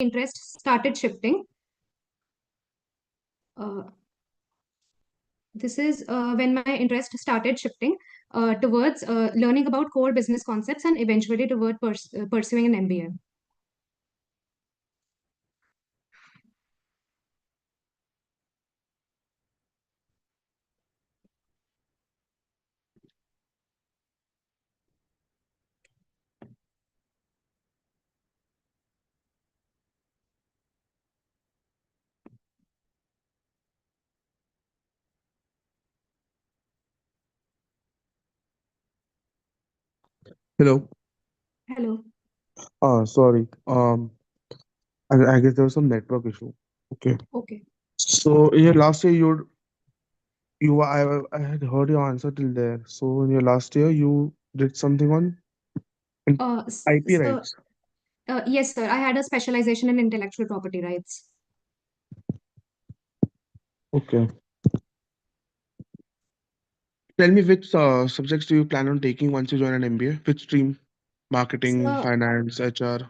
interest started shifting. Uh, this is when my interest started shifting towards learning about core business concepts and eventually toward pursuing an MBA. Hello. Hello. Sorry. I guess there was some network issue. Okay. Okay. So in your last year, I had heard your answer till there. So in your last year, you did something on IP So, rights. yes, sir. I had a specialization in intellectual property rights. Okay. Tell me which subjects do you plan on taking once you join an MBA? Which stream? Marketing, So, finance, HR,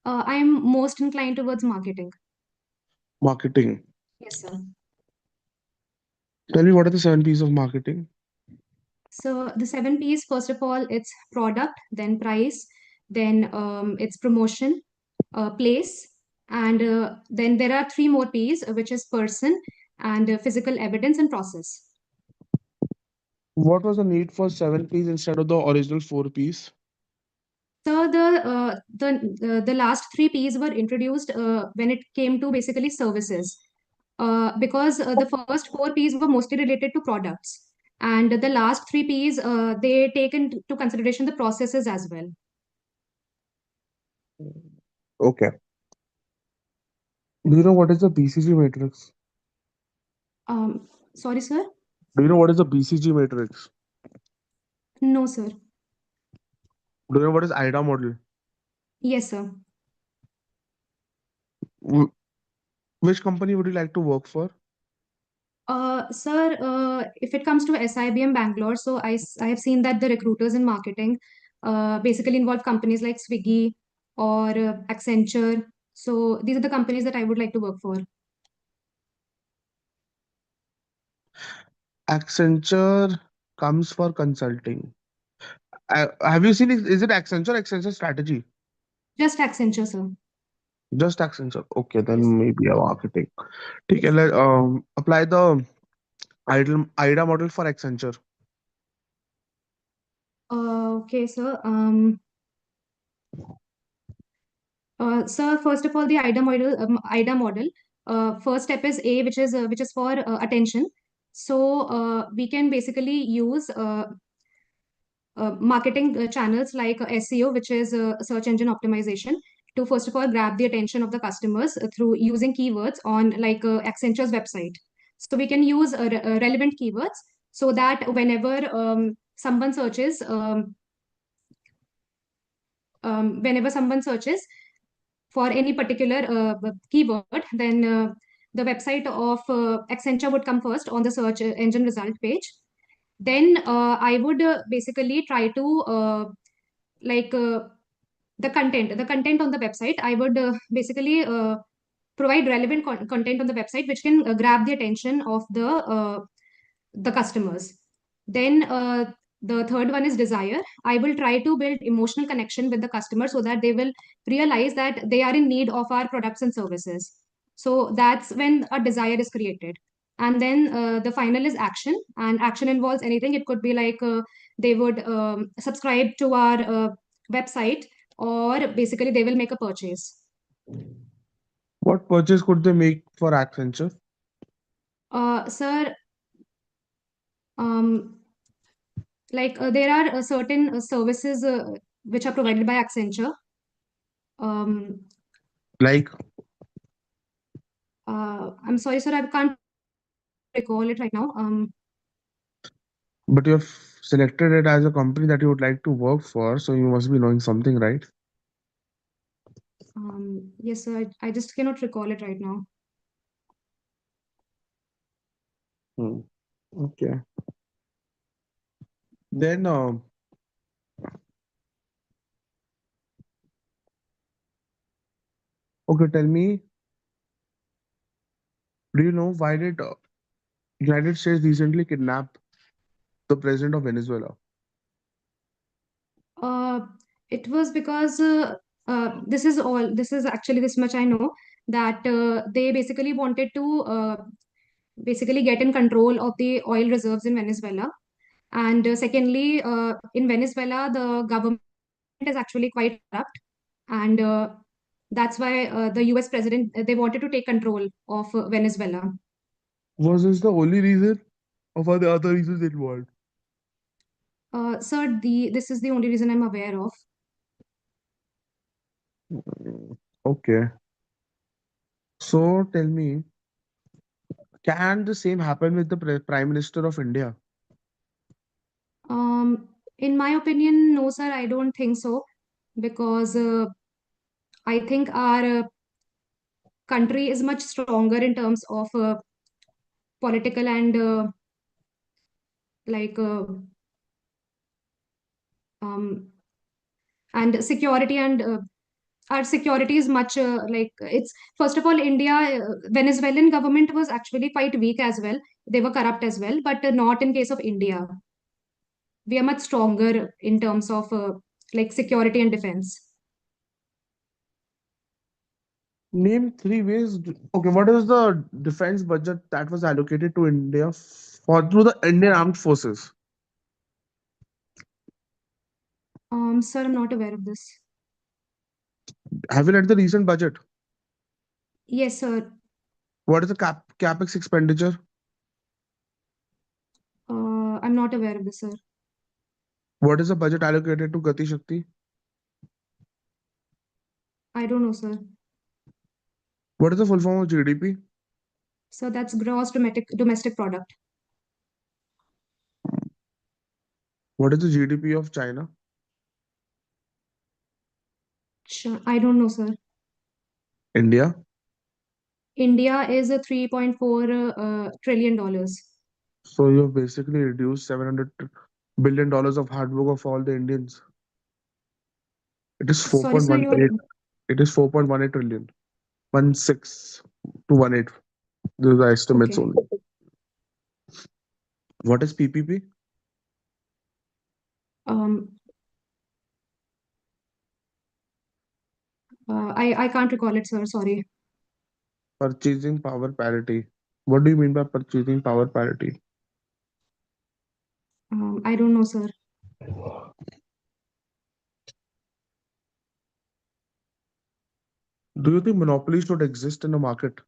I'm most inclined towards marketing. marketing. Yes, sir. Tell me what are the seven P's of marketing? So the seven P's, first of all, it's product, then price, then it's promotion, place, and then there are three more P's, which is person and physical evidence and process. What was the need for seven P's instead of the original four P's? So the last three P's were introduced when it came to basically services, because the first four P's were mostly related to products, and the last three P's they take into consideration the processes as well. Okay. Do you know what is the BCG matrix? Sorry, sir. Do you know what is the BCG matrix? No, sir. Do you know what is IDA model? Yes, sir. Wh- Which company would you like to work for? Sir, if it comes to Sibm Bangalore, so I have seen that the recruiters in marketing basically involve companies like Swiggy or Accenture. So these are the companies that I would like to work for. Accenture comes for consulting. Have you seen it? Is it Accenture? Accenture strategy? Just Accenture, sir. Just Accenture. Okay, Yes. then maybe a marketing. Okay, Yes. apply the IDA model for Accenture. Okay, sir. First of all, the IDA model. First step is A, which is for attention. So we can basically use marketing channels like SEO, which is search engine optimization, to first of all grab the attention of the customers through using keywords on like Accenture's website. So we can use relevant keywords so that whenever someone searches for any particular keyword, then the website of Accenture would come first on the search engine result page. Then I would basically try to like the content on the website. I would basically provide relevant content on the website which can grab the attention of the customers. Then the third one is desire. I will try to build emotional connection with the customer so that they will realize that they are in need of our products and services. So that's when a desire is created. And then the final is action, and action involves anything. It could be like they would subscribe to our website, or basically they will make a purchase. What purchase could they make for Accenture? Sir, um, like there are certain services which are provided by Accenture. Um, Like, I'm sorry, sir, I can't recall it right now. but you have selected it as a company that you would like to work for, so you must be knowing something, right? Yes, sir, I just cannot recall it right now. Hmm. Okay. Then, Okay, tell me, do you know why did United States recently kidnap the president of Venezuela? Uh, it was because this is actually this much I know, that they basically wanted to basically get in control of the oil reserves in Venezuela. And secondly, in Venezuela, the government is actually quite corrupt. And that's why the US president, they wanted to take control of Venezuela. Was this the only reason, or were there other reasons involved? Sir, this is the only reason I'm aware of. Okay. So tell me, can the same happen with the Prime Minister of India? In my opinion, no, sir, I don't think so, because I think our country is much stronger in terms of political and like um, and security, and our security is much like it's first of all, India, Venezuelan government was actually quite weak as well. They were corrupt as well, but not in case of India. We are much stronger in terms of like security and defense. Name three ways. Okay, what is the defense budget that was allocated to India for through the Indian Armed Forces? Sir, I'm not aware of this. Have you read the recent budget? Yes, sir. What is the capex expenditure? I'm not aware of this, sir. What is the budget allocated to Gati Shakti? I don't know, sir. What is the full form of GDP? So that's gross domestic product. What is the GDP of China? I don't know, sir. India? India is a 3.4 trillion dollars. So you've basically reduced $700 billion of hard work of all the Indians. It is Sorry, sir, you're 4.18. It is 4.18 trillion. 16 to 18. These are the estimates okay. only. What is PPP? Um, I can't recall it, sir. Sorry. Purchasing power parity. What do you mean by purchasing power parity? I don't know, sir. Do you think monopoly should exist in the market?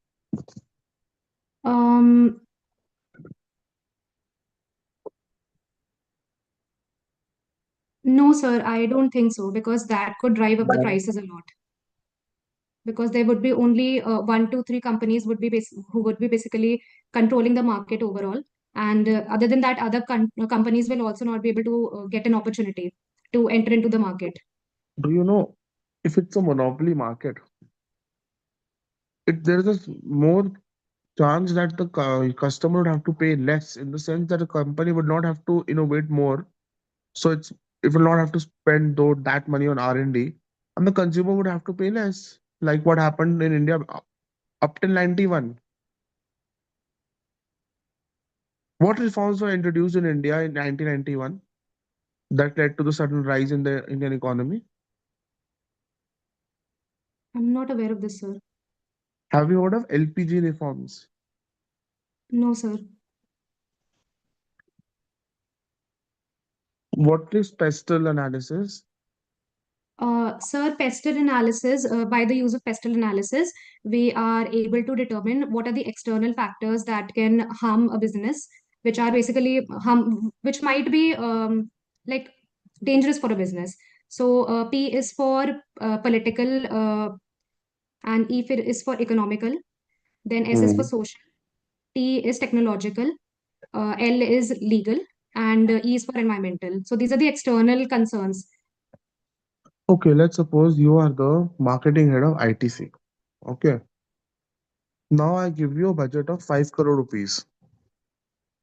Um, no, sir. I don't think so, because that could drive up the prices a lot. Because there would be only one, two, three companies would be who would be basically controlling the market overall. And other than that, other companies will also not be able to get an opportunity to enter into the market. Do you know if it's a monopoly market, there is a more chance that the customer would have to pay less in the sense that the company would not have to innovate more. So it will not have to spend though that money on R&D, and the consumer would have to pay less. Like what happened in India up till 91. What reforms were introduced in India in 1991 that led to the sudden rise in the Indian economy? I'm not aware of this, sir. Have you heard of LPG reforms? No, sir. What is pestle analysis? Sir, pestle analysis, by the use of pestle analysis, we are able to determine what are the external factors that can harm a business, which are basically which might be like dangerous for a business. So P is for political, and E is for economical. Then S is for Hmm. social. T is technological. L is legal, and E is for environmental. So these are the external concerns. Okay, let's suppose you are the marketing head of ITC. Okay. Now I give you a budget of 5 crore rupees.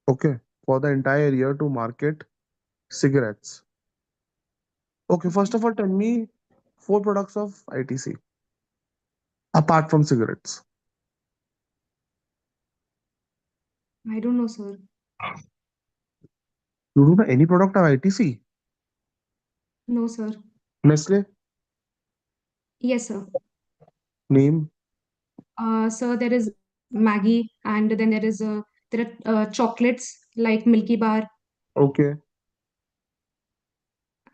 Okay. For the entire year to market cigarettes. Okay, first Okay. of all, tell me four products of ITC. apart from cigarettes? I don't know, sir. You don't know any product of ITC? No, sir. Nestle? Yes, sir. Name? So there is Maggie, and then there are chocolates like Milky Bar, Okay.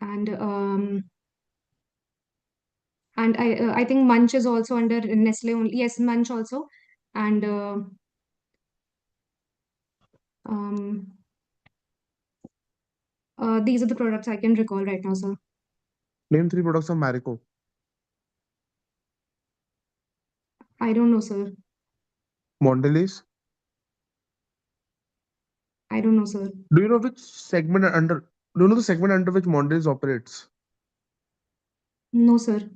and I think Munch is also under Nestle only. Yes, Munch also, and um, these are the products I can recall right now, sir. Name three products of Marico. I don't know, sir. Mondelez. I don't know, sir. Do you know which segment under? Do you know the segment under which Mondelez operates? No, sir.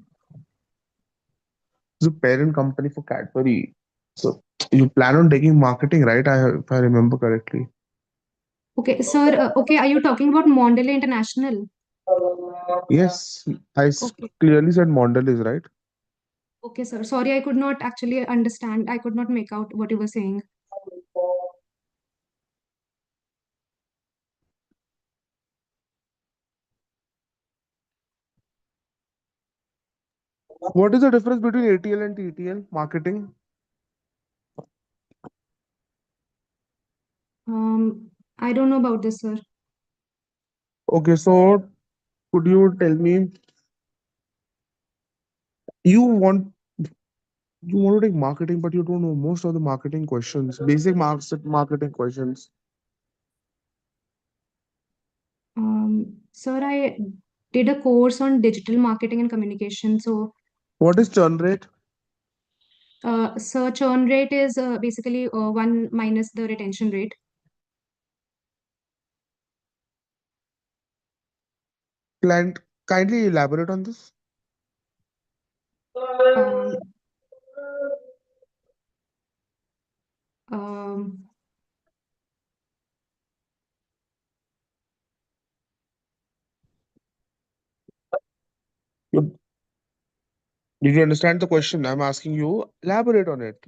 It's a parent company for Cadbury. So you plan on taking marketing, right? If I remember correctly. Okay, sir. Okay, are you talking about Mondelez International? Yes, Okay. clearly said Mondelez, right? Okay, sir. Sorry, I could not actually understand. I could not make out what you were saying. What is the difference between ATL and TTL marketing? I don't know about this, sir. Okay, so could you tell me you want you want to take marketing, but you don't know most of the marketing questions, basic marketing questions. Sir, I did a course on digital marketing and communication. So, What is churn rate? so churn rate is basically one minus the retention rate. Client, kindly elaborate on this. Um, um, You- Did you understand the question? I'm asking you. Elaborate on it.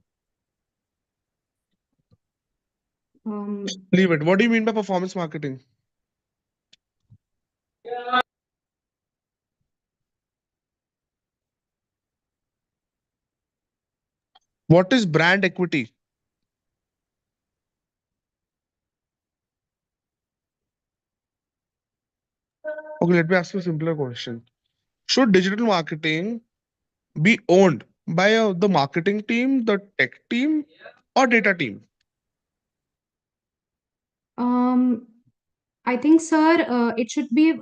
um, Leave it. What do you mean by performance marketing? What is brand equity? Okay, let me ask you a simpler question. Should digital marketing be owned by the marketing team, the tech team, or data team? um, I think, sir, it should be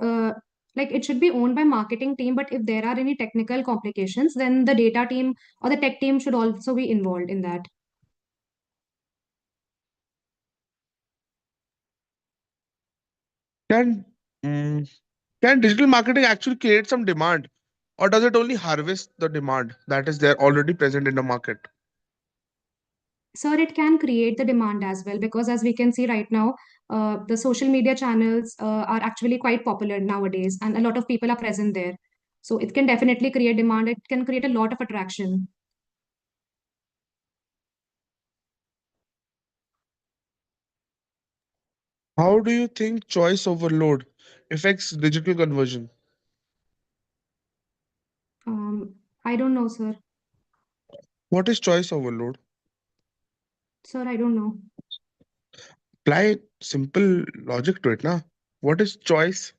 it should be owned by marketing team. But if there are any technical complications, then the data team or the tech team should also be involved in that. Can mm, can digital marketing actually create some demand, or does it only harvest the demand that is there already present in the market? Sir, it can create the demand as well, because as we can see right now, the social media channels are actually quite popular nowadays, and a lot of people are present there. So it can definitely create demand. It can create a lot of attraction. How do you think choice overload affects digital conversion? I don't know, sir. What is choice overload? Sir, I don't know. Apply simple logic to it, na? What is choice?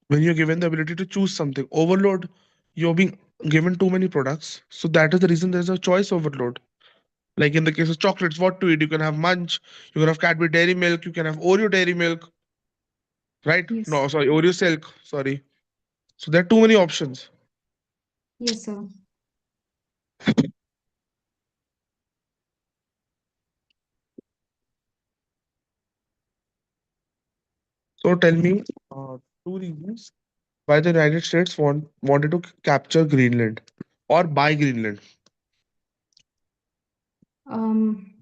When you're given the ability to choose something, overload, you're being given too many products. So that is the reason there's a choice overload. Like in the case of chocolates, what to eat? You can have Munch, you can have Cadbury Dairy Milk, you can have Oreo Dairy Milk, right? Yes. No, sorry, Oreo Silk, sorry. So there are too many options. Yes, sir. So tell me two reasons why the United States wanted to capture Greenland or buy Greenland. Um,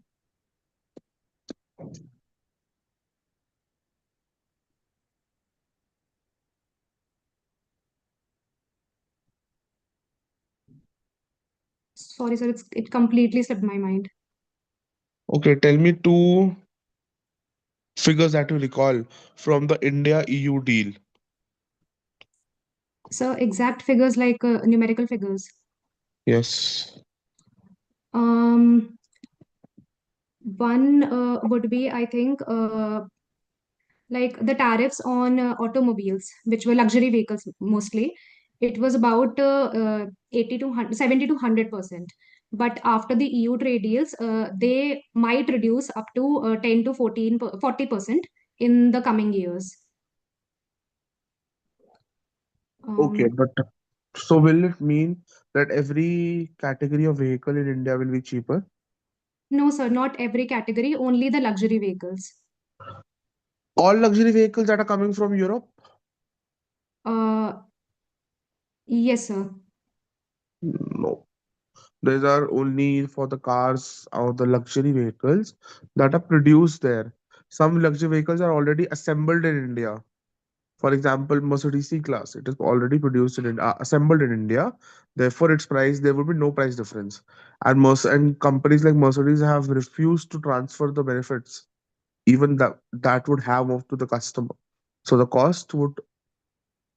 Sorry, sir, it completely slipped my mind. Okay, tell me two figures that you recall from the India EU deal. So exact figures like numerical figures. Yes. Um, One would be, I think, like the tariffs on automobiles, which were luxury vehicles mostly. It was about 80 to 100, 70 to 100%. But after the EU trade deals, they might reduce up to 10 to 40% in the coming years. Okay, Um, but so will it mean that every category of vehicle in India will be cheaper? no, sir, not every category, only the luxury vehicles. All luxury vehicles that are coming from Europe? Uh, yes, sir. No. These are only for the cars or the luxury vehicles that are produced there. Some luxury vehicles are already assembled in India. For example, Mercedes C-Class, it is already produced in assembled in India. Therefore, its price there will be no price difference. And and companies like Mercedes have refused to transfer the benefits, even that would have moved to the customer. So the cost would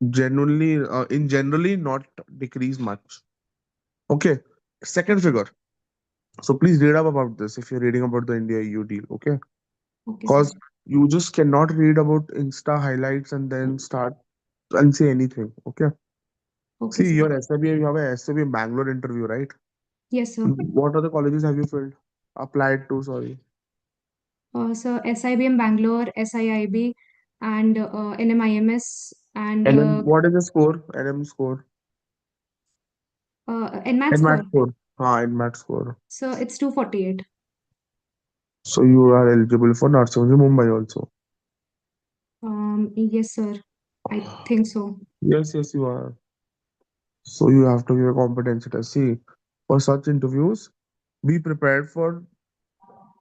genuinely, in generally, not decrease much. Okay. Second Okay. figure. So please read up about this if you're reading about the India EU deal. Okay. Okay, sir. Because you just cannot read about Insta highlights and then start and say anything. Okay. Okay, See, sir. your SIB, you have a SIB Bangalore interview, right? Yes, sir. What other colleges have you filled? Applied to, sorry. So Sibm Bangalore, SIIB, and NMIMS, and NM, what is the score? NM score. NMAT NMAT score. score. NMAT score. So it's 248. So you are eligible for Narsingh Mumbai also. Yes, sir. I think so. Yes, yes, you are. So you have to give a competency test. See, for such interviews, be prepared for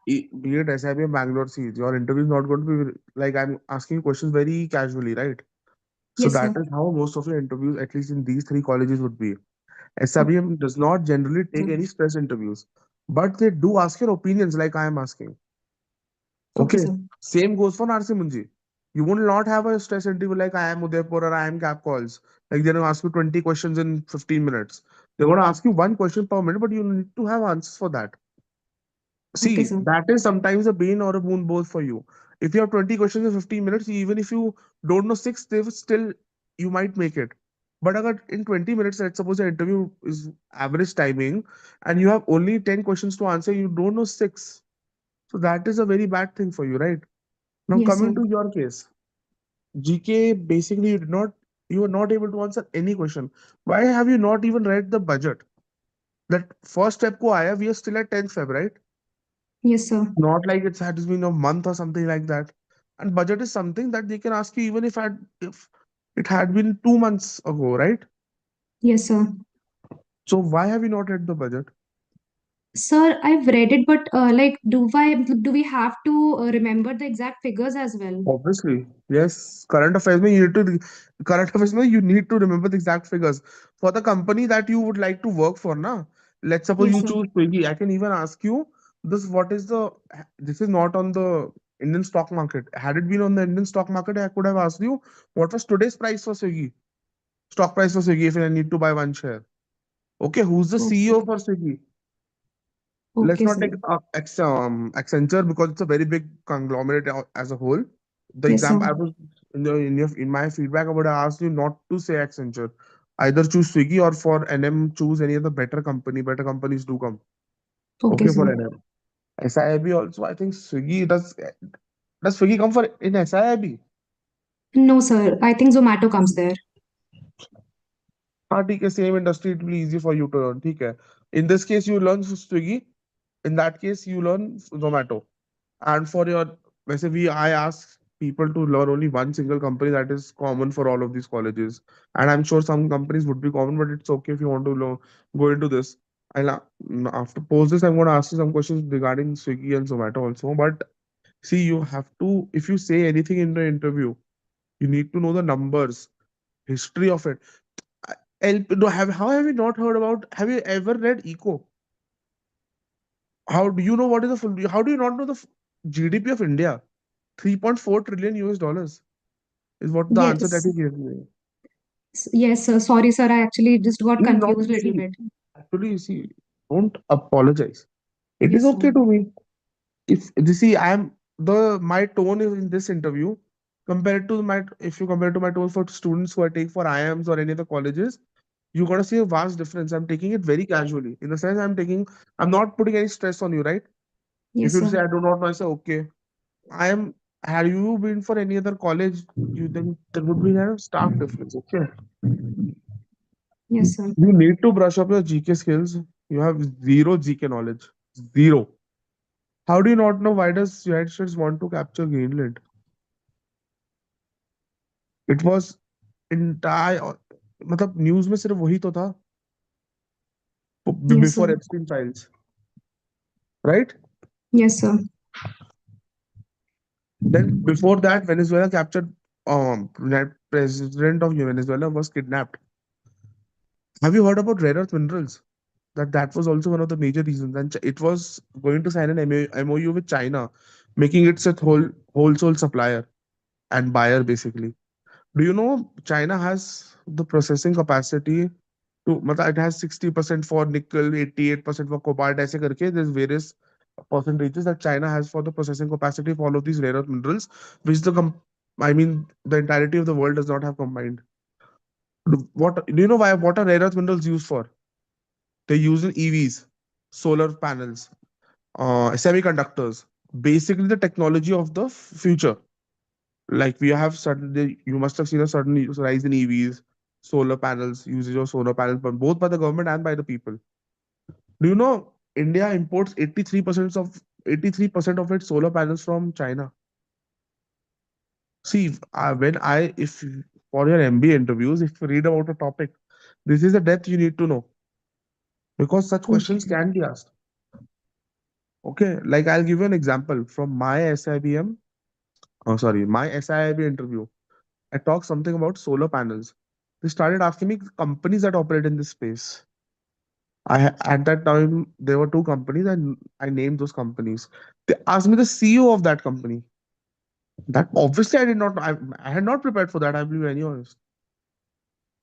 be it SIB Bangalore. See, your interview is not going to be like I'm asking questions very casually, right? So Yes, that sir. is how most of your interviews, at least in these three colleges, would be. Okay, SIBM does not generally take sir. any stress interviews, but they do ask your opinions like I am asking. Okay, Okay. sir. Same goes for Narsi Munji. You will not have a stress interview like I am Udaipur or I am Cap Calls. Like they're going to ask you 20 questions in 15 minutes. They're going to ask you one question per minute, but you need to have answers for that. Okay, See, sir. that is sometimes a bane or a boon both for you. If you have 20 questions in 15 minutes, even if you don't know six, they will still, you might make it. But in 20 minutes, let's suppose the interview is average timing and you have only 10 questions to answer, you don't know six. So that is a very bad thing for you, right? Now Yes, coming sir. to your case, GK basically you were not able to answer any question. Why have you not even read the budget? That first step ko aaya, we are still at 10th Feb, right? Yes, sir. Not like it's had been a month or something like that. And budget is something that they can ask you even if it had been 2 months ago, right? Yes, sir. So why have you not read the budget? Sir, I've read it, but like, do we have to remember the exact figures as well? Obviously, yes. Current affairs mein you need to remember the exact figures for the company that you would like to work for. Na, let's suppose Yes, you sir. choose Swiggy. I can even ask you this: what is the? This is not on the Indian stock market. Had it been on the Indian stock market, I could have asked you what was today's price for Swiggy, stock price for Swiggy if I need to buy one share. Okay, who's the Okay. CEO for Swiggy? Let's Okay, not sir. take Accenture because it's a very big conglomerate as a whole. The Yes, sir. example I was in my feedback, I would have asked you not to say Accenture. Either choose Swiggy or for NM choose any other better company. Better companies do come. Okay, Okay sir. for NM. SIIB also. I think Swiggy does Swiggy come for in SIIB? No, sir. I think Zomato comes there. हाँ ठीक है same industry it will be easy for you to learn ठीक है. In this case you learn Swiggy. In that case you learn Zomato. And for your, वैसे we I ask people to learn only one single company that is common for all of these colleges. And I'm sure some companies would be common, but it's okay if you want to go into this. I'll after post this, I'm going to ask you some questions regarding Swiggy and Zomato also. But see, you have to, if you say anything in the interview, you need to know the numbers, history of it. How have you not heard about? Have you ever read Eco? How do you know what is the full? How do you not know the GDP of India? 3.4 trillion US dollars is what the answer that Yes. he gave me. Yes, sir. Sorry, sir. I actually just got It is not confused a little easy. bit. Actually, you see, don't apologize. It is Yes, sir. okay to me. If you see, I'm the my tone is in this interview compared to my if you compare to my tone for students who I take for IIMs or any other colleges, you're gonna see a vast difference. I'm taking it very casually. In the sense I'm not putting any stress on you, right? If Yes, you sir. say I do not know, I say okay. I am had you been for any other college, you then there would be a stark difference. Okay. Yes, sir. You need to brush up your GK skills. You have zero GK knowledge. Zero. How do you not know why does United States want to capture Greenland? It was entire मतलब news में सिर्फ वही तो था Yes, sir. before Epstein files, right? Yes, sir. Then before that, Venezuela captured president of Venezuela was kidnapped. Have you heard about rare earth minerals? That was also one of the major reasons. And it was going to sign an MOU with China, making it its wholesale supplier and buyer basically. Do you know China has the processing capacity to मतलब it has 60% for nickel, 88% for cobalt ऐसे करके there's various percentages that China has for the processing capacity for all of these rare earth minerals, which I mean the entirety of the world does not have combined. What do you know why what are rare earth minerals used for? They use in EVs, solar panels, semiconductors, basically the technology of the future. Like we have suddenly, you must have seen a sudden rise in EVs, solar panels, usage of solar panels, but both by the government and by the people. Do you know India imports 83% of its solar panels from China? See, when I if for your MBA interviews, if you read about a topic, this is the depth you need to know because such questions Okay. can be asked. Okay, like I'll give you an example from my SIBM. Oh, sorry, my SIIB interview. I talked something about solar panels. They started asking me companies that operate in this space. At that time there were two companies and I named those companies. They asked me the CEO of that company. That obviously I did not. I had not prepared for that. I will be very honest.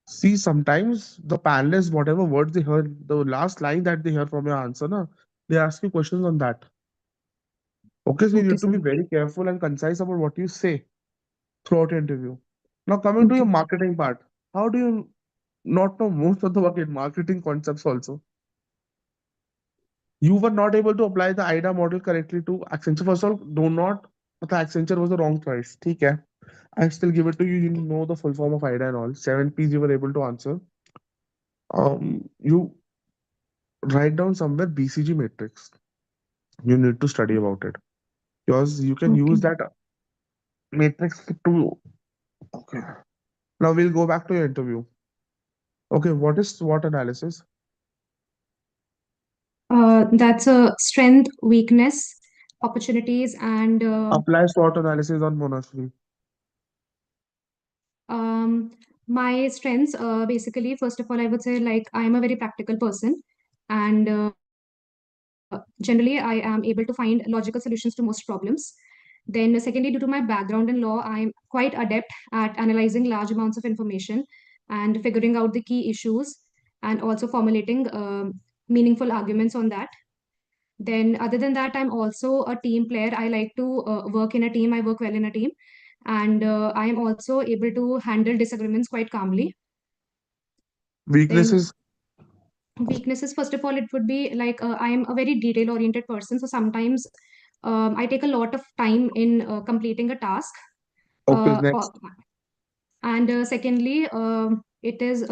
See, sometimes the panelists, whatever words they heard, the last line that they hear from your answer, na, they ask you questions on that. Okay, so you Okay, need to sir. be very careful and concise about what you say throughout your interview. Now, coming to your Okay. marketing part, how do you not know most of the marketing concepts also? You were not able to apply the IDA model correctly to Accenture. First of all, do not, the Accenture was the wrong choice. Okay, I still give it to you. You know the full form of IDA and all. Seven P's you were able to answer. You write down somewhere BCG matrix. You need to study about it because you can use Okay. that matrix to. Okay. Now we'll go back to your interview. Okay, what is SWOT analysis? That's a strength, weakness, opportunities, and Apply SWOT analysis on Monashri. um, my strengths. Basically, first of all, I would say like I am a very practical person, and generally I am able to find logical solutions to most problems. Then, secondly, due to my background in law, I'm quite adept at analyzing large amounts of information and figuring out the key issues and also formulating meaningful arguments on that. Then, other than that, I'm also a team player. I like to work in a team. I work well in a team, and I am also able to handle disagreements quite calmly. Then, Weaknesses. weaknesses, first of all, it would be like I am a very detail oriented person. So sometimes I take a lot of time in completing a task. Okay, Uh, next. uh, and secondly, it is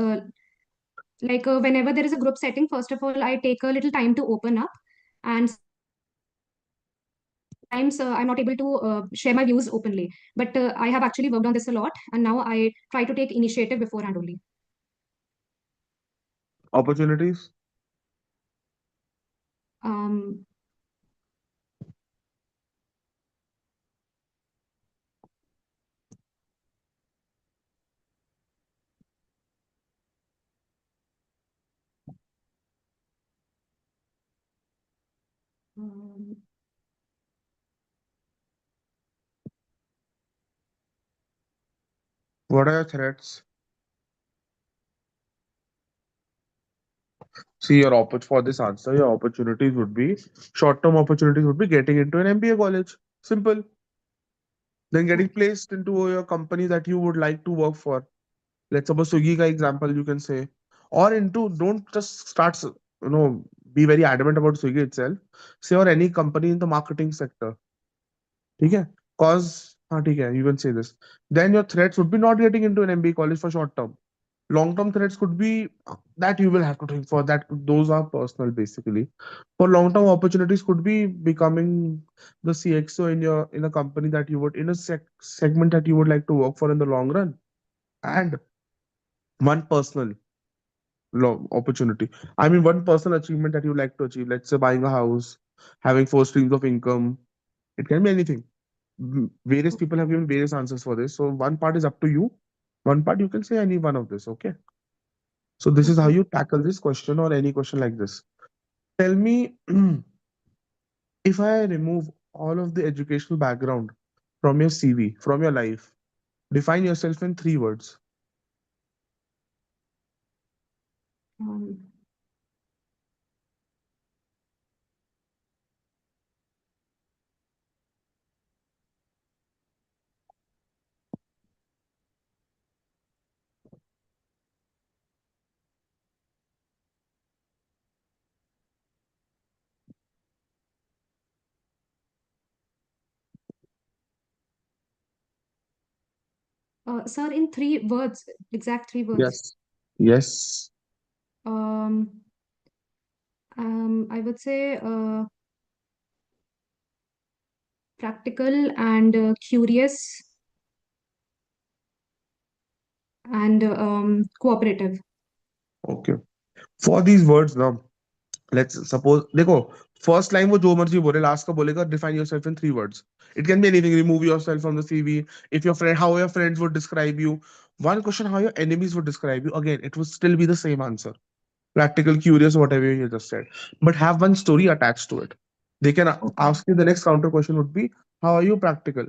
like whenever there is a group setting, first of all, I take a little time to open up. And sometimes I'm not able to share my views openly. But I have actually worked on this a lot. And now I try to take initiative beforehand only. Opportunities. Um, Um, What are your threats? See, for this answer, your opportunities would be short-term opportunities would be getting into an MBA college. Simple. Then getting okay. placed into a company that you would like to work for. Let's suppose Swiggy ka example you can say. Or into don't just be very adamant about Swiggy itself. Say or any company in the marketing sector. ठीक है? Cause ठीक है, you can say this. Then your threats would be not getting into an MBA college for short term. Long term threats could be that you will have to think for that. Those are personal basically. For long term opportunities could be becoming the CXO in a company that you would in a segment that you would like to work for in the long run. And one personal opportunity. I mean, one personal achievement that you like to achieve. Let's say buying a house, having four streams of income. It can be anything. Various people have given various answers for this. So one part is up to you. One part you can say any one of this. Okay. So this is how Okay. you tackle this question or any question like this. Tell me, if I remove all of the educational background from your CV, from your life, define yourself in 3 words. Um, Sir, in 3 words, exact 3 words. Yes. Yes. Um, I would say practical and curious and cooperative. Okay. For these words now, let's suppose देखो first line वो जो मर्जी बोले last का बोलेगा define yourself in 3 words. It can be anything. Remove yourself from the CV. If your friend, how your friends would describe you. One question, how your enemies would describe you. Again, it would still be the same answer. Practical, curious, whatever you just said. But have one story attached to it. They can Okay. ask you the next counter question would be, how are you practical?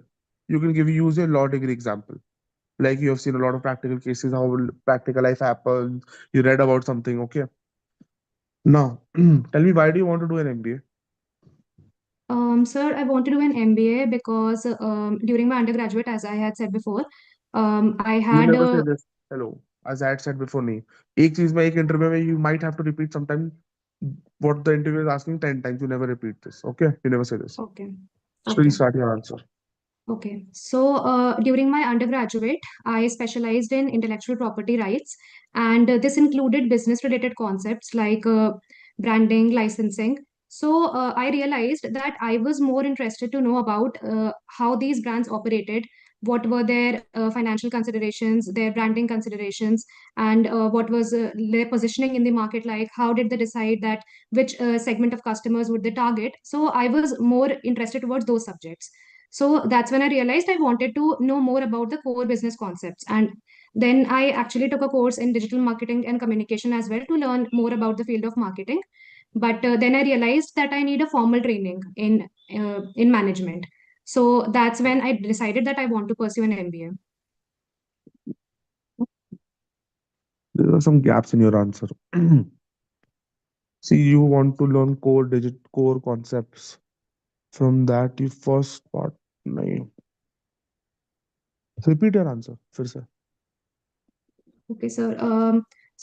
You can use a law degree example. Like you have seen a lot of practical cases, how will practical life happens. You read about something, okay? Now, tell me, why do you want to do an MBA? Sir, I want to do an MBA because during my undergraduate, as I had said before, I You had never say this. Hello. As I had said before, नहीं. एक चीज में एक interview में you might have to repeat sometime what the interviewer is asking 10 times. You never repeat this. Okay? You never say this. okay, Please okay. start your answer. Okay, so during my undergraduate, I specialized in intellectual property rights, and this included business related concepts like branding, licensing. So I realized that I was more interested to know about how these brands operated, what were their financial considerations, their branding considerations, and what was their positioning in the market like, how did they decide that which segment of customers would they target. So I was more interested towards those subjects. So that's when I realized I wanted to know more about the core business concepts. And then I actually took a course in digital marketing and communication as well to learn more about the field of marketing. But then I realized that I need a formal training in management. So that's when I decided that I want to pursue an MBA. There are some gaps in your answer. See, you want to learn core concepts. From that, you first part. नहीं. Repeat your answer. फिर से. Okay, sir.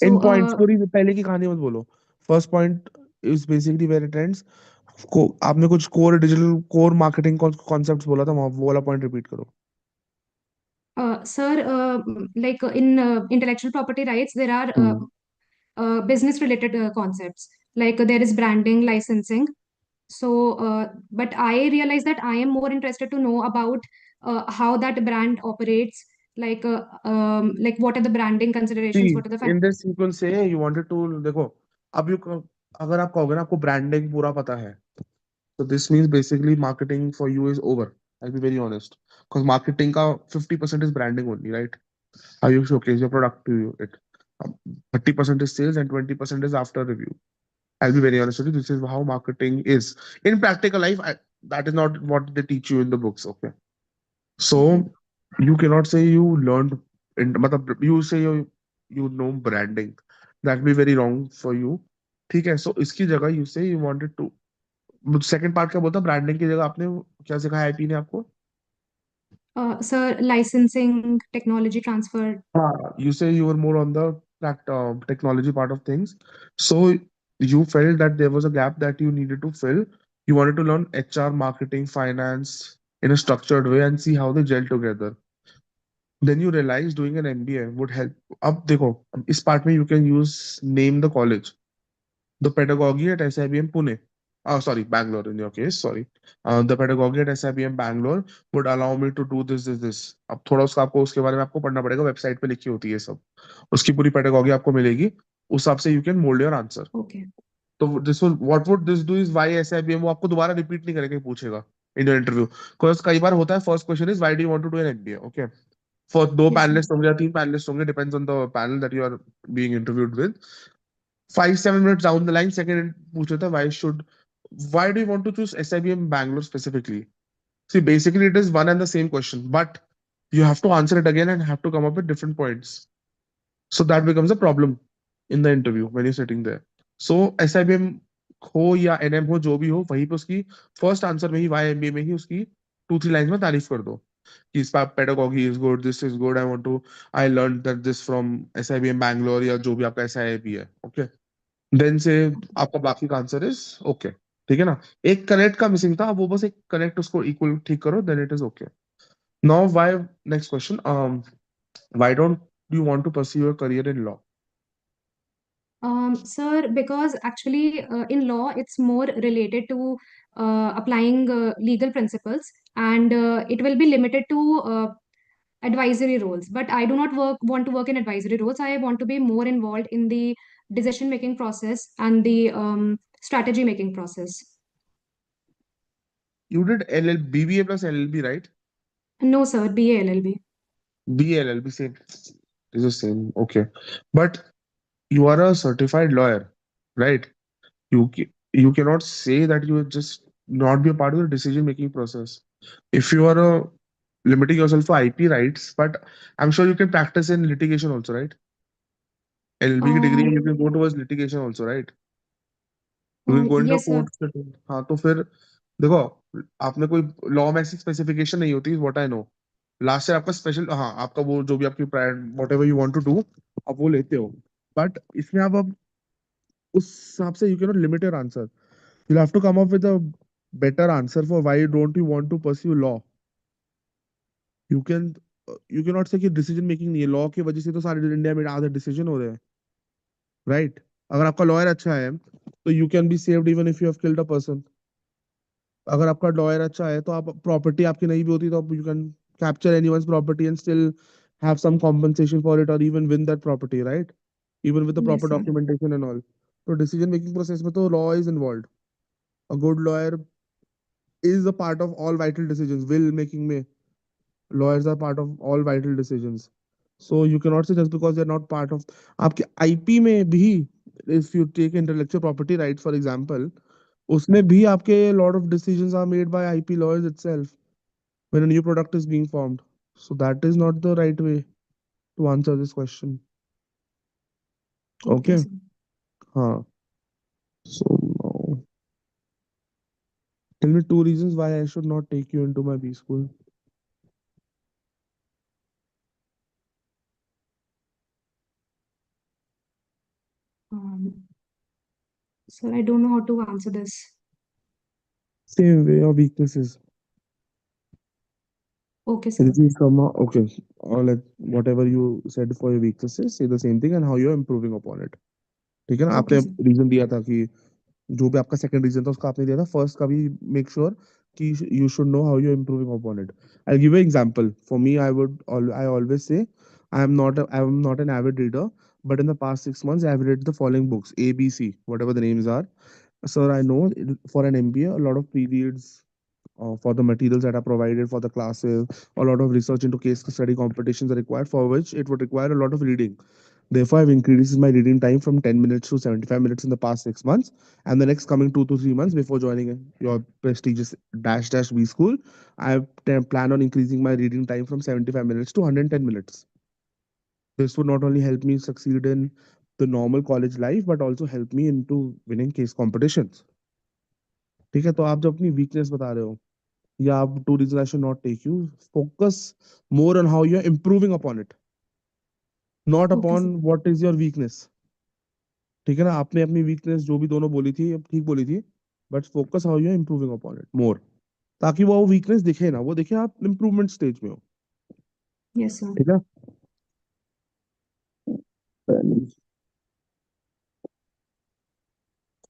In So point, story से पहले की कहानी मत बोलो. First point is basically where it ends. को आपने कुछ कोर मार्केटिंग कॉन्सेप्ट्स बोला था वहाँ वो वाला पॉइंट रिपीट करो. sir, like in intellectual property rights, there are Hmm. business related concepts like there is branding, licensing. So, but I realized that I am more interested to know about how that brand operates, like what are the branding considerations, See, what are the in this you can say you wanted to देखो अब you अगर आप कहोगे ना आपको branding पूरा पता है so this means basically marketing for you is over. I'll be very honest. Because marketing ka 50% is branding only, right? How you showcase your product to you. 30% is sales and 20% is after review. I'll be very honest with you. This is how marketing is in practical life. That is not what they teach you in the books. Okay, Okay. so you cannot say you learned. मतलब you say you know branding. That will be very wrong for you. ठीक है. So इसकी जगह you say you wanted to. Second part क्या बोलता branding की जगह आपने क्या सिखाया आईपी ने आपको. Sir, licensing, technology transfer. You say you were more on the technology part of things. So you felt that there was a gap that you needed to fill. You wanted to learn HR, marketing, finance in a structured way and see how they gel together. Then you realize doing an MBA would help. अब देखो इस part में you can use name the college. The pedagogy at SIBM Pune. Oh, sorry, Bangalore in your case. Sorry. The pedagogy at SIBM Bangalore would allow me to do this. अब थोड़ा उसका आपको उसके बारे में आपको पढ़ना पड़ेगा वेबसाइट पे लिखी होती है सब उसकी पूरी pedagogy आपको मिलेगी उस हिसाब से you can mould your answer Okay. तो this will what would this do is why SIBM वो आपको दोबारा रिपीट नहीं करेगा पूछेगा इन योर इंटरव्यू बिकॉज कई बार होता है first question is why do you want to do an MBA okay for दो Yes, sir. पैनलिस्ट होंगे या तीन पैनलिस्ट होंगे depends on the panel that you are being interviewed with 5-7 minutes down the line second पूछ रहा था why do you want to choose SIBM Bangalore specifically see basically it is one and the same question but you have to answer it again and have to come up with different points so that becomes a problem in the interview when you're sitting there so SIBM हो या NM हो जो भी हो वहीं पे उसकी first answer में ही वाई एमबीए में ही उसकी 2-3 लाइन में तारीफ कर दो कि इसका pedagogy is good this is good I learned that this from SIBM Bangalore या जो भी आपका SIIB है okay देन से आपका बाकी का आंसर इज ओके ठीक है ना एक कनेक्ट का मिसिंग था वो बस एक कनेक्ट उसको इक्वल ठीक करो then it is okay now why next question why don't you want to pursue your career in law Sir, because actually in law, it's more related to applying legal principles, and it will be limited to advisory roles. But I do not want to work in advisory roles. I want to be more involved in the decision making process and the strategy making process. you did LL BBA plus LLB right No, sir, BA LLB. BA LLB same is the same okay but you are a certified lawyer right you cannot say that you will just not be a part of the decision making process if you are limiting yourself to IP rights, but I'm sure you can practice in litigation also, right? LLB की degree you can go towards litigation also, right? You can go into a Yes, sir. court setting. हाँ तो फिर देखो आपने कोई law में ऐसी specification नहीं होती what I know last year आपका स्पेशल हाँ आपका वो जो भी आपकी whatever you want to do आप वो लेते हो बट इसमें आप अब उस हिसाब से you can not limit your answer you have to come up with a better answer for why don't you want to pursue law you can you cannot say कि डिसीजन मेकिंग नहीं है law की वजह से तो सारे India में आधे डिसीजन हो रहे हैं राइट अगर आपका लॉयर अच्छा है तो you can be saved even if you have killed a person अगर आपका लॉयर अच्छा है तो आप प्रॉपर्टी आपकी नहीं भी होती तो आप you can capture anyone's property and still have some compensation for it और even win that property right even with the proper Yes, sir. Documentation and all तो डिसीजन मेकिंग प्रोसेस में तो law is involve a good lawyer is a part of all vital decisions will making में lawyers are part of all vital decisions so you cannot say just because they're not part of आपके IP में भी if you take intellectual property rights for example उसमें भी आपके lot of decisions are made by IP lawyers itself when a new product is being formed so that is not the right way to answer this question Okay, okay sir. हाँ so now, tell me two reasons why I should not take you into my B school Um, Sir, I don't know how to answer this. same way your weaknesses Okay, sir. Anything from okay, or let whatever you said for your weaknesses, say the same thing and how you're improving upon it. ठीक है ना Okay, आपने sir. Reason दिया था कि जो भी आपका सेकंड रीजन था उसका आपने दिया था फर्स्ट का भी मेक श्योर कि you should know how you improving upon it I give an example for me I always say I am not an avid reader but in the past 6 months I have read the following books ABC whatever the names are sir I know for an MBA a lot of periods for the materials that are provided for the classes. A lot of research into case study competitions are required, for which it would require a lot of reading. Therefore, I've increased my reading time from 10 minutes to 75 minutes in the past 6 months. And the next coming 2 to 3 months before joining your prestigious dash dash B school, I plan on increasing my reading time from 75 minutes to 110 minutes. This would not only help me succeed in the normal college life, but also help me into winning case competitions. ठीक है, तो आप जो अपनी weakness बता रहे हो, या आप two reason I should not take you, focus more on how you are improving upon it, not Okay, upon sir. What is your weakness. ठीक है ना, आपने अपनी वीकनेस जो भी दोनों बोली थी अब ठीक बोली थी, but focus how you are improving upon it more, ताकि वो वीकनेस दिखे ना, वो दिखे आप इम्प्रूवमेंट स्टेज में हो। Yes, sir. ठीक है।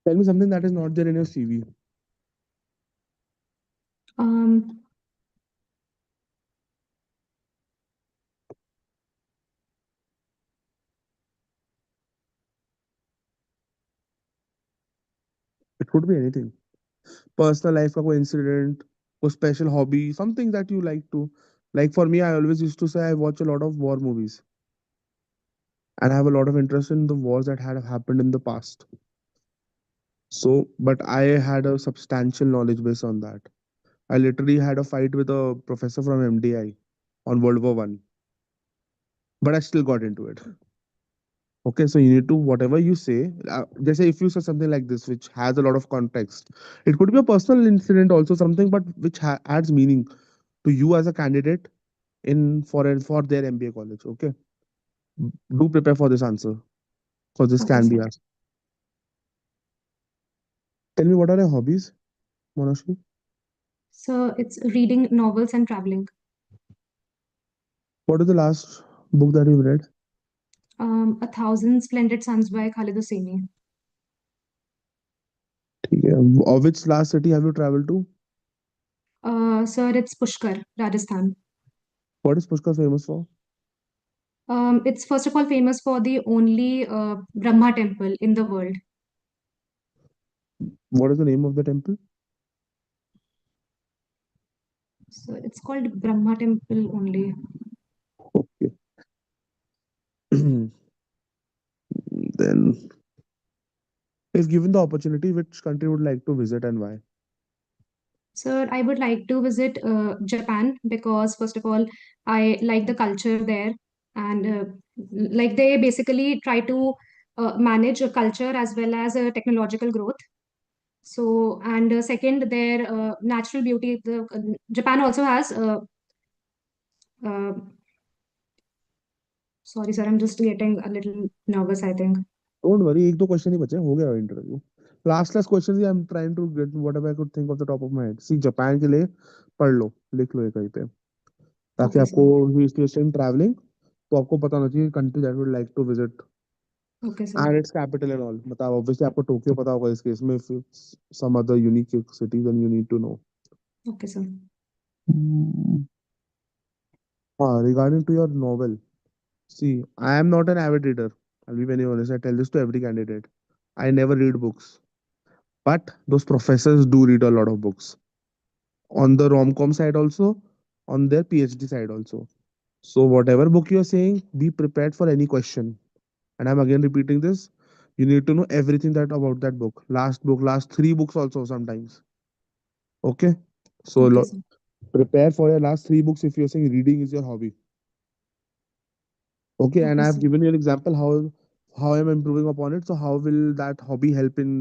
Tell me something that is not there in your CV. Um, it could be anything, personal life का कोई इंसिडेंट, कोई special hobby, something that you like to, like for me I always used to say I watch a lot of war movies and I have a lot of interest in the wars that had happened in the past. So, but I had a substantial knowledge base on that. I literally had a fight with a professor from MDI on World War One, but I still got into it. Okay, so you need to whatever you say. Just say if you say something like this, which has a lot of context, it could be a personal incident, also something, but which adds meaning to you as a candidate in for their MBA college. Okay, do prepare for this answer because this okay, can be sir. asked. Tell me, what are your hobbies, Monashri? So it's reading novels and traveling. What is the last book that you've read? A Thousand Splendid Suns by Khalid Hosseini. Okay. Or which last city have you traveled to? Sir, it's Pushkar, Rajasthan. What is Pushkar famous for? It's first of all famous for the only Brahma temple in the world. What is the name of the temple? So it's called Brahma temple only. Okay. Then, if given the opportunity, which country would like to visit and why? Sir, I would like to visit Japan because, first of all, I like the culture there, and like they basically try to manage a culture as well as a technological growth. So, and second, their natural beauty. Japan also has. Uh, sorry, sir, I'm just getting a little nervous, I think. Don't worry, एक दो question ही बचे, हो गया interview. Last question, I am trying to get whatever I could think of the top of my head. See, Japan के लिए पढ़ लो, लिख लो ये कहीं पे, ताकि Okay, आपको sir. ट्रैवलिंग, तो आपको पता होना चाहिए country that would like to visit Okay, sir. And its capital and all. मतलब ऑब्वियसली आपको टोक्यो पता होगा इस केस में, if some other unique city then you need to know. Okay, sir. हाँ, regarding to your novel, see, I am not an avid reader. I'll be very honest. I tell this to every candidate. I never read books, but those professors do read a lot of books on the rom-com side also, on their PhD side also. So whatever book you're saying, be prepared for any question. And I'm again repeating this. You need to know everything that about that book, last three books also sometimes. Okay. So Okay, sir. prepare for your last three books if you're saying reading is your hobby. Okay, and Okay, I've sir. given you an example how I'm improving upon it. So how will that hobby help in?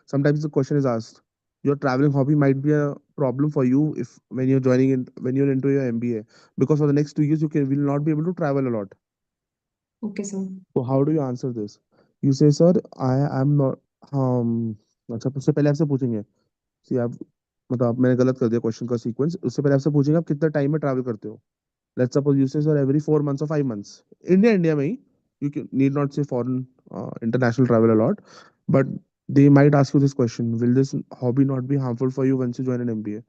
Sometimes the question is asked. Your traveling hobby might be a problem for you if when you're into your MBA, because for the next 2 years you can will not be able to travel a lot. Okay, sir. So how do you answer this? You say, sir, I am not अच्छा, उससे पहले आपसे पूछेंगे। सी आप मतलब मैंने गलत कर दिया क्वेश्चन का सीक्वेंस। उससे पहले आपसे पूछेंगे आप कितना टाइम में ट्रैवल करते हो। Let's suppose you say, sir, every 4 months or 5 months. India में ही, need not say foreign, international travel a lot, but they might ask you this question: will this hobby not be harmful for you once you join an MBA?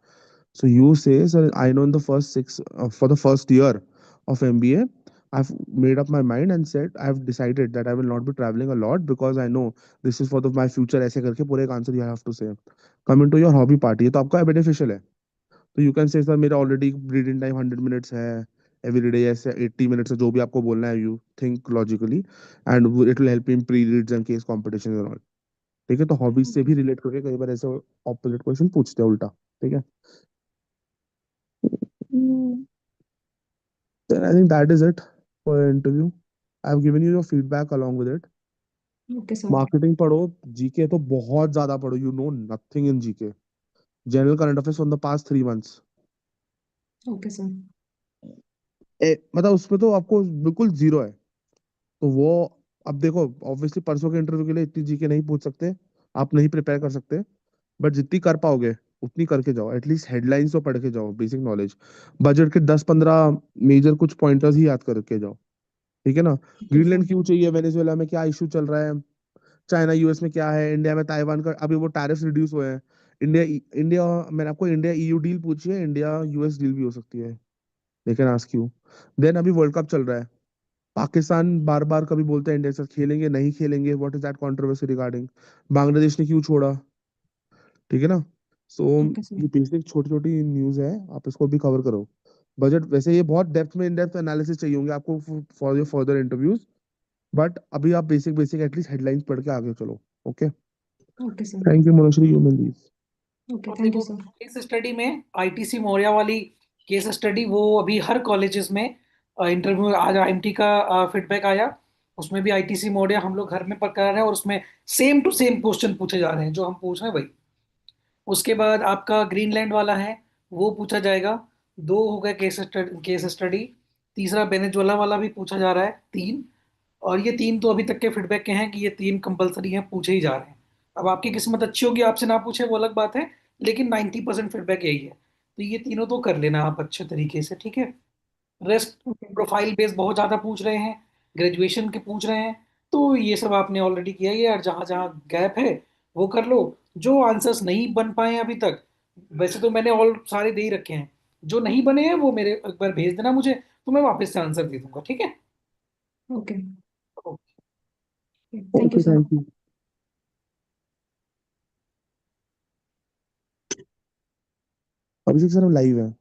So you say, sir, I know in the for the first year of MBA, I've made up my mind and said I've decided that I will not be traveling a lot because I know this is for my future. ऐसे करके पूरे एक answer you have to say. Come into your hobby part, ये तो आपका beneficial है। तो you can say, sir मेरा ऑलरेडी रीडिंग टाइम 100 मिनट्स है, एवरी डे, ऐसे 80 मिनट्स जो भी आपको बोलना है, you think logically, and it will help in pre reads and case competition and all. ठीक है, तो हॉबीज से भी रिलेट करके कई बार ऐसे ऑपोजिट क्वेश्चन पूछते हैं उल्टा। ठीक है, then I think that is it for your interview. I've given you your feedback along with it. Okay, sir. Marketing पढ़ो, जीके तो बहुत ज्यादा पढ़ो, you know nothing in GK, general current affairs from the past 3 months. Okay, sir. मतलब उसमें तो आपको बिल्कुल जीरो है, तो वो, अब देखो, ऑब्वियसली परसों के इंटरव्यू के लिए इतनी जीके नहीं पूछ सकते, आप नहीं प्रिपेयर कर सकते, बट जितनी कर पाओगे उतनी करके जाओ, एटलीस्ट हेडलाइंस तो पढ़ के जाओ, बेसिक नॉलेज, बजट के 10-15 मेजर कुछ पॉइंटर्स ही याद करके जाओ। ठीक है ना, Okay, sir. ग्रीनलैंड क्यों चाहिए, वेनेजुएला में क्या इशू चल रहा है, चाइना यूएस में क्या है, इंडिया में ताइवान का अभी वो टैरिफ रिड्यूस हुए हैं, इंडिया इंडिया मैंने आपको इंडिया ईयू डील पूछी है, इंडिया यूएस डील भी हो सकती है, लेकिन आस्क यू। देन अभी वर्ल्ड कप चल रहा है, पाकिस्तान बार बार कभी बोलते हैं इंडिया के साथ खेलेंगे नहीं खेलेंगे, what is that controversy regarding, Bangladesh ने क्यों छोड़ा। ठीक है ना, सो Okay, sir. ये बेसिक छोटी छोटी न्यूज है, आप इसको भी कवर करो। बजट वैसे ये बहुत डेप्थ में इन डेप्थ एनालिसिस चाहिए होंगे आपको for your further interviews, but अभी आप बेसिक बेसिक एटलीस्ट हेडलाइंस पढ़ के आगे चलो। Okay, Okay, sir. Thank you Manoshri, you may leave। Okay, और thank you, देखो, sir. केस स्टडी में आईटीसी मौर्या वाली केस स्टडी वो अभी हर कॉलेजेस में इंटरव्यू, आज आईएमटी का फीडबैक आया, उसमें भी आईटीसी मौर्या हम लोग घर में पढ़ा रहे हैं और उसमें सेम टू सेम क्वेश्चन पूछे जा रहे हैं जो हम पूछ रहे हैं वही। उसके बाद आपका ग्रीनलैंड वाला है, वो पूछा जाएगा। दो हो गए केस स्टडी। तीसरा वेनेजुएला वाला भी पूछा जा रहा है, तीन। और ये तीन तो अभी तक के फीडबैक के हैं कि ये तीन कंपलसरी हैं, पूछे ही जा रहे हैं। अब आपकी किस्मत अच्छी होगी, आपसे ना पूछे वो अलग बात है, लेकिन 90% फीडबैक यही है। तो ये तीनों तो कर लेना आप अच्छे तरीके से, ठीक है। Rest Okay. प्रोफाइल बेस बहुत ज़्यादा पूछ रहे हैं, ग्रेजुएशन के पूछ रहे हैं, तो ये सब आपने ऑलरेडी किया ही है, और जहाँ जहाँ गैप है वो कर लो। जो आंसर्स नहीं बन पाए हैं अभी तक, वैसे तो मैंने ऑल सारे दे ही रखे हैं, जो नहीं बने हैं वो मेरे एक बार भेज देना मुझे, तो मैं वापस से आंसर दे दूंगा, ठीक है। Okay. Okay. Okay. Thank you, okay, sir. Thank you. Abhishek sir, हम लाइव है।